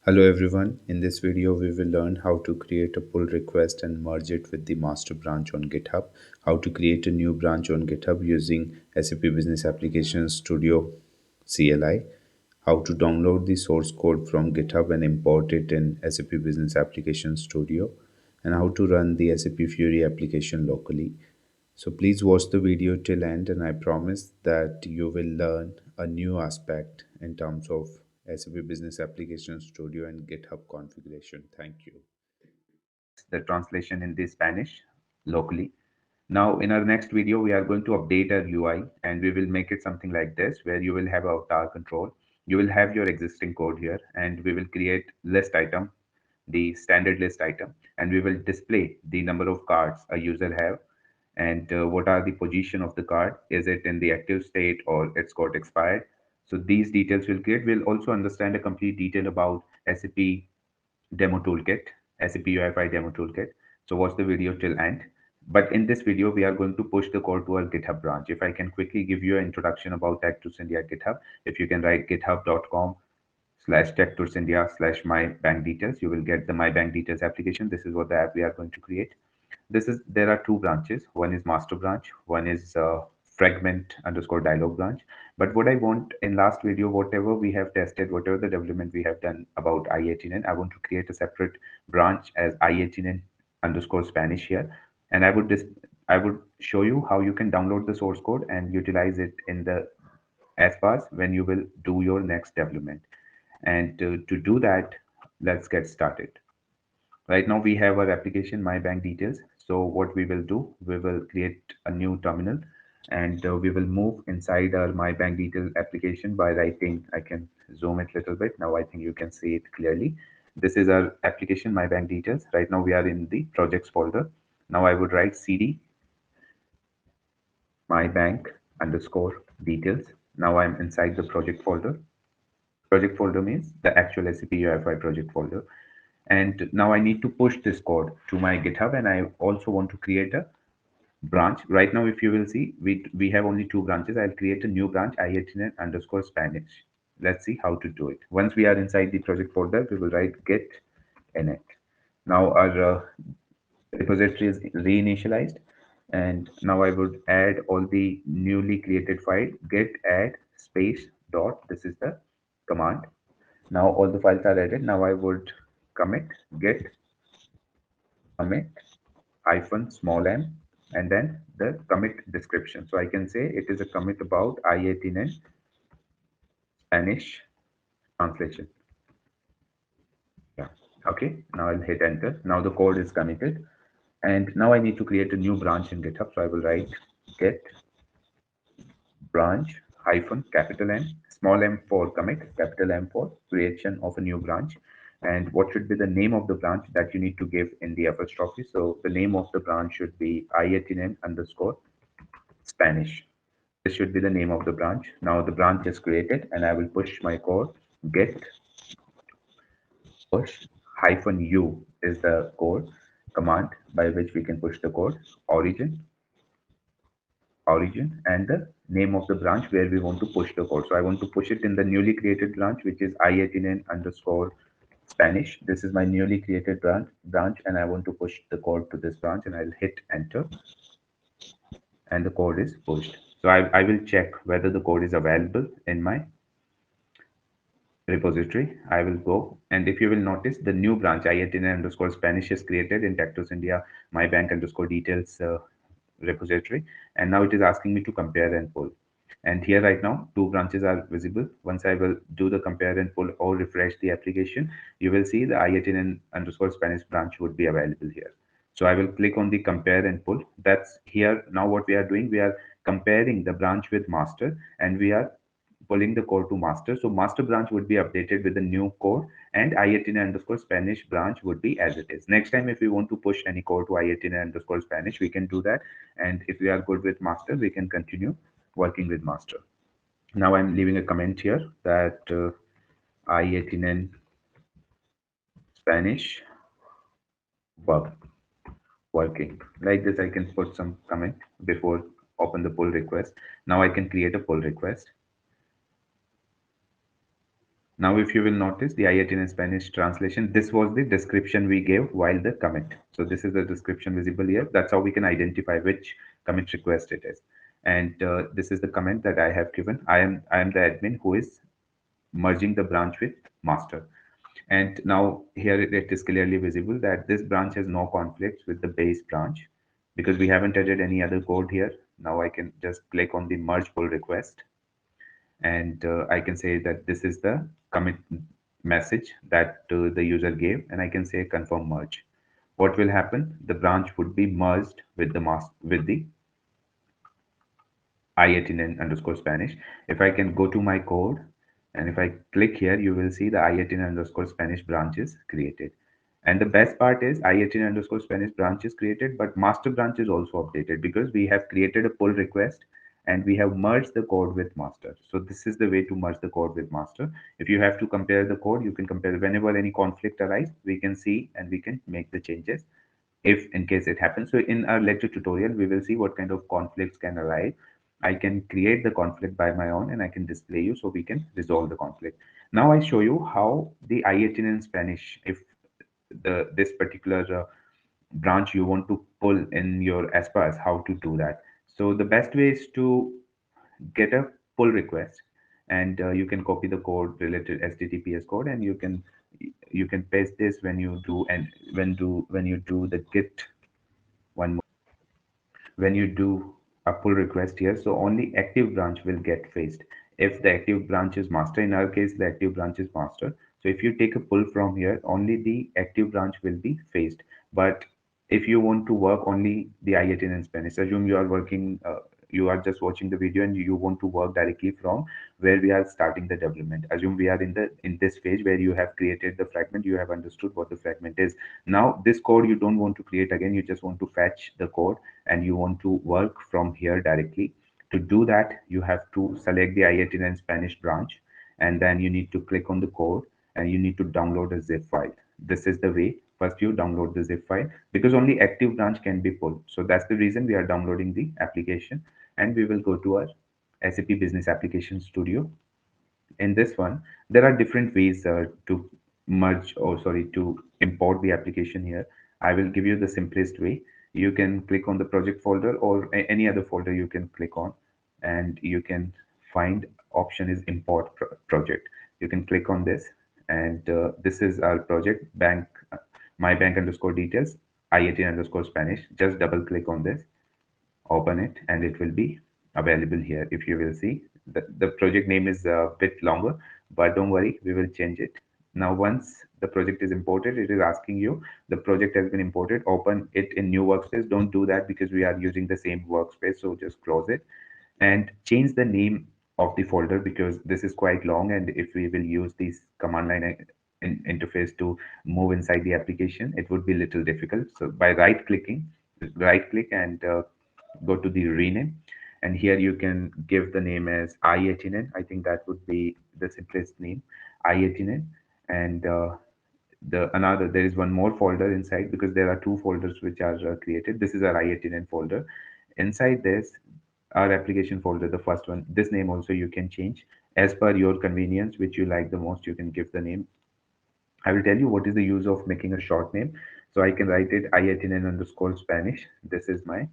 Hello everyone, in this video we will learn how to create a pull request and merge it with the master branch on GitHub, how to create a new branch on GitHub using SAP Business Application Studio CLI, how to download the source code from GitHub and import it in SAP Business Application Studio, and how to run the SAP Fury application locally. So please watch the video till end and I promise that you will learn a new aspect in terms of SAP Business Application Studio and GitHub configuration. Thank you. The translation in the Spanish locally. Now in our next video, we are going to update our UI and we will make it something like this where you will have avatar control. You will have your existing code here and we will create list item, the standard list item, and we will display the number of cards a user have and what are the position of the card. Is it in the active state or it's got expired? So these details will create. We'll also understand a complete detail about SAP demo toolkit, SAP UIFI demo toolkit. So watch the video till end. But in this video, we are going to push the code to our GitHub branch. If I can quickly give you an introduction about TechTools India GitHub, if you can write github.com/TechTools India/my bank details, you will get the my bank details application. This is what the app we are going to create. There are two branches. One is master branch, one is fragment underscore dialog branch. But what I want in last video, whatever we have tested, whatever the development we have done about I18N, I want to create a separate branch as I18N underscore Spanish here. And I would show you how you can download the source code and utilize it in the SPAs when you will do your next development. And to do that, let's get started. Right now we have our application, my bank details. So what we will do, we will create a new terminal and we will move inside our my bank details application by writing. I can zoom it a little bit. Now I think you can see it clearly. This is our application, my bank details. Right now we are in the projects folder. Now I would write cd my bank underscore details. Now I'm inside the project folder. Project folder means the actual SAP UIFI project folder. And now I need to push this code to my GitHub, and I also want to create a branch. Right now, if you will see, we have only two branches. I'll create a new branch, I18N underscore Spanish. Let's see how to do it. Once we are inside the project folder, we will write git init. Now our repository is reinitialized, and now I would add all the newly created file git add space dot. This is the command. Now all the files are added. Now I would commit git commit hyphen small m and then the commit description. So I can say it is a commit about I18N Spanish translation. Yeah. Okay. Now I'll hit enter. Now the code is committed. And now I need to create a new branch in GitHub. So I will write git branch hyphen capital N, small m for commit, capital M for creation of a new branch. And what should be the name of the branch that you need to give in the apostrophe? So the name of the branch should be I18N underscore Spanish. This should be the name of the branch. Now the branch is created and I will push my code. Git push hyphen u is the code command by which we can push the code. Origin and the name of the branch where we want to push the code. So I want to push it in the newly created branch, which is I18N underscore Spanish. This is my newly created branch, and I want to push the code to this branch, and I'll hit enter, and the code is pushed. So I will check whether the code is available in my repository. I will go, and if you will notice, the new branch I18N underscore Spanish is created in TechTools India my bank underscore details repository, and now it is asking me to compare and pull. And here right now, two branches are visible. Once I will do the compare and pull or refresh the application, you will see the I18N underscore Spanish branch would be available here. So I will click on the compare and pull. That's here. Now what we are doing, we are comparing the branch with master and we are pulling the code to master. So master branch would be updated with the new code and I18N underscore Spanish branch would be as it is. Next time, if we want to push any code to I18N underscore Spanish, we can do that. And if we are good with master, we can continue working with master. Now I'm leaving a comment here that I18N Spanish working. Like this, I can put some comment before open the pull request. Now I can create a pull request. Now, if you will notice the IIT in Spanish translation, this was the description we gave while the commit. So this is the description visible here. That's how we can identify which commit request it is. And this is the comment that I have given. I am the admin who is merging the branch with master. And now here it is clearly visible that this branch has no conflicts with the base branch because we haven't added any other code here. Now I can just click on the merge pull request, and I can say that this is the commit message that the user gave, and I can say confirm merge. What will happen? The branch would be merged with the I18 underscore Spanish. If I can go to my code and if I click here, you will see the I18 underscore Spanish branch is created. And the best part is I18 underscore Spanish branch is created, but master branch is also updated because we have created a pull request and we have merged the code with master. So this is the way to merge the code with master. If you have to compare the code, you can compare whenever any conflict arises, we can see and we can make the changes if in case it happens. So in our lecture tutorial, we will see what kind of conflicts can arise. I can create the conflict by my own and I can display you so we can resolve the conflict. Now I show you how the I18 in Spanish, if this particular branch you want to pull in your Aspas, how to do that. So the best way is to get a pull request, and you can copy the code related HTTPS code, and you can paste this when you do and when you do the git one when you do a pull request here. So only active branch will get faced. If the active branch is master, in our case, the active branch is master. So if you take a pull from here, only the active branch will be faced. But if you want to work only the I18 in Spanish, assume you are working, you are just watching the video and you want to work directly from where we are starting the development. Assume we are in this phase where you have created the fragment, you have understood what the fragment is. Now this code you don't want to create again, you just want to fetch the code and you want to work from here directly. To do that, you have to select the I18 and Spanish branch, and then you need to click on the code and you need to download a zip file. This is the way. First, you download the zip file because only active branch can be pulled. So that's the reason we are downloading the application, and we will go to our SAP Business Application Studio. In this one, there are different ways to merge or sorry to import the application here. I will give you the simplest way. You can click on the project folder or any other folder you can click on, and you can find option is import project. You can click on this, and this is our project bank, my bank underscore details, I18 underscore Spanish. Just double click on this, open it, and it will be available here. If you will see, the project name is a bit longer, but don't worry, we will change it. Now once the project is imported, it is asking you the project has been imported, open it in new workspace. Don't do that because we are using the same workspace, so just close it and change the name of the folder because this is quite long, and if we will use this command line interface to move inside the application, it would be a little difficult. So by right click and go to the rename, and here you can give the name as I18N. I think that would be the simplest name, I18N. And there is one more folder inside because there are two folders which are created. This is our I18N folder. Inside this, our application folder, the first one, this name also you can change as per your convenience, which you like the most. You can give the name. I will tell you what is the use of making a short name. So I can write it I18N underscore Spanish. This is my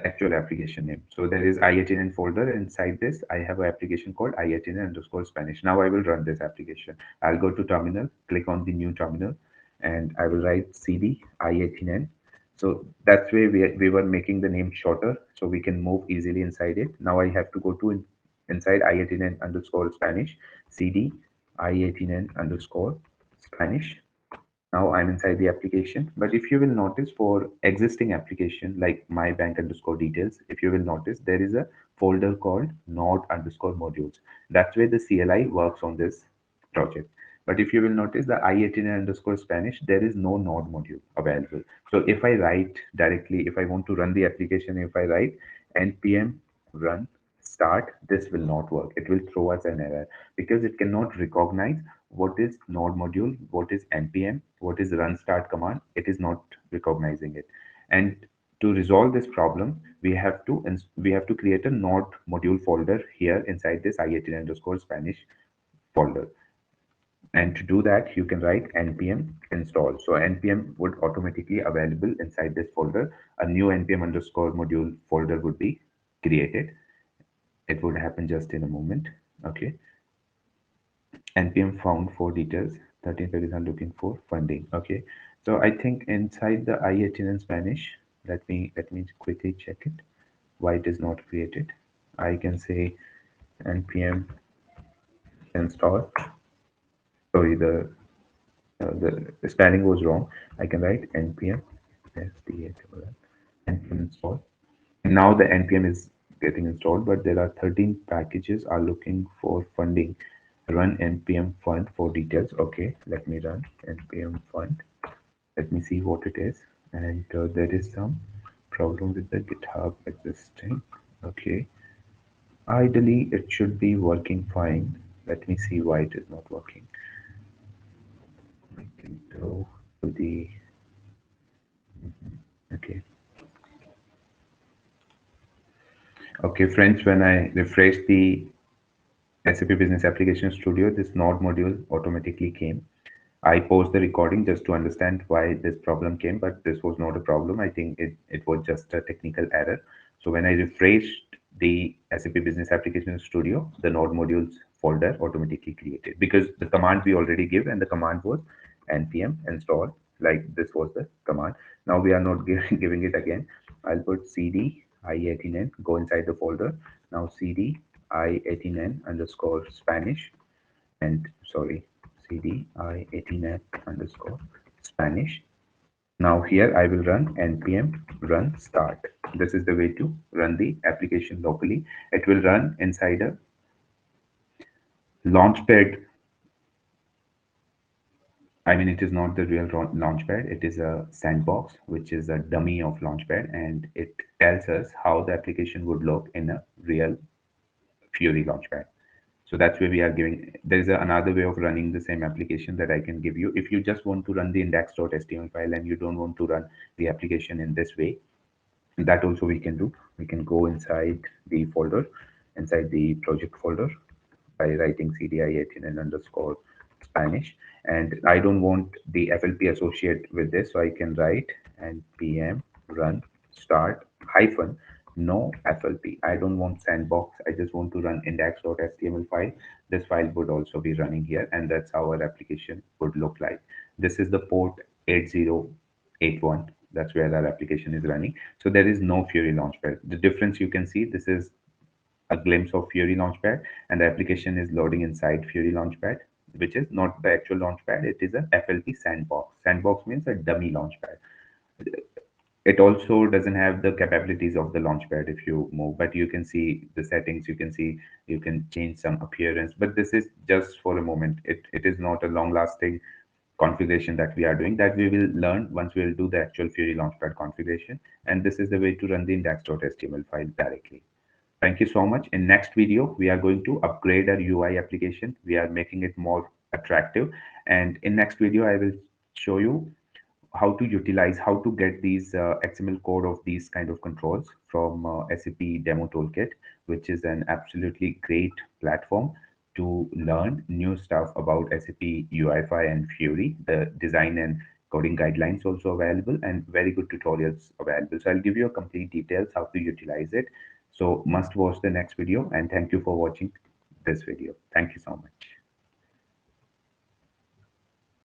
actual application name. So there is I18N folder. Inside this, I have an application called I18N underscore Spanish. Now I will run this application. I'll go to terminal, click on the new terminal, and I will write CD I18N. So that's way we were making the name shorter so we can move easily inside it. Now I have to go to inside I18N underscore Spanish, CD I18N underscore Spanish. Now I'm inside the application. But if you will notice for existing application like my bank underscore details, if you will notice there is a folder called node underscore modules. That's where the CLI works on this project. But if you will notice the I18 underscore Spanish, there is no node module available. So if I write directly, if I want to run the application, if I write npm run start, this will not work. It will throw us an error because it cannot recognize what is node module, what is npm, what is run start command. It is not recognizing it. And to resolve this problem, we have to create a node module folder here inside this I18 underscore Spanish folder. And to do that, you can write npm install. So npm would automatically available inside this folder. A new npm underscore module folder would be created. It would happen just in a moment. Okay. npm found for details. 13 pages are looking for funding. Okay. So I think inside the I18 in Spanish, let me quickly check it. Why it is not created? I can say npm install. Sorry, the spelling was wrong. I can write npm npm install. Now the npm is getting installed, but there are 13 packages are looking for funding. Run npm fund for details. Okay, let me run npm fund. Let me see what it is. And there is some problem with the GitHub existing. Okay, ideally it should be working fine. Let me see why it is not working. I can go to the okay. Okay, friends, when I refresh the SAP Business Application Studio, this Node module automatically came. I paused the recording just to understand why this problem came, but this was not a problem. I think it was just a technical error. So when I refreshed the SAP Business Application Studio, the Node modules folder automatically created because the command we already give and the command was npm install. Like this was the command. Now we are not giving it again. I'll put cd i18n, go inside the folder. Now cd i18n underscore Spanish and sorry, cd i18n underscore Spanish. Now here I will run npm run start. This is the way to run the application locally. It will run inside a launchpad. I mean, it is not the real launchpad. It is a sandbox, which is a dummy of launchpad, and it tells us how the application would look in a real Fury launchpad. So that's where we are giving. There is another way of running the same application that I can give you. If you just want to run the index.html file and you don't want to run the application in this way, that also we can do. We can go inside the folder, inside the project folder by writing cdi18 and underscore Spanish. And I don't want the FLP associated with this, so I can write npm run start hyphen no FLP. I don't want sandbox. I just want to run index.html file. This file would also be running here, and that's how our application would look like. This is the port 8081. That's where our application is running. So there is no Fury Launchpad. The difference you can see, this is a glimpse of Fury Launchpad, and the application is loading inside Fury Launchpad, which is not the actual Launchpad. It is a FLP sandbox. Sandbox means a dummy Launchpad. It also doesn't have the capabilities of the Launchpad if you move, but you can see the settings. You can see you can change some appearance, but this is just for a moment. It is not a long-lasting configuration that we are doing. That we will learn once we will do the actual Fury Launchpad configuration. And this is the way to run the index.html file directly. Thank you so much. In next video, we are going to upgrade our UI application. We are making it more attractive. And in next video, I will show you how to utilize, how to get these XML code of these kind of controls from SAP Demo Toolkit, which is an absolutely great platform to learn new stuff about SAP UI5 and Fury. The design and coding guidelines also available and very good tutorials available. So I'll give you a complete details how to utilize it. So must watch the next video and thank you for watching this video. Thank you so much.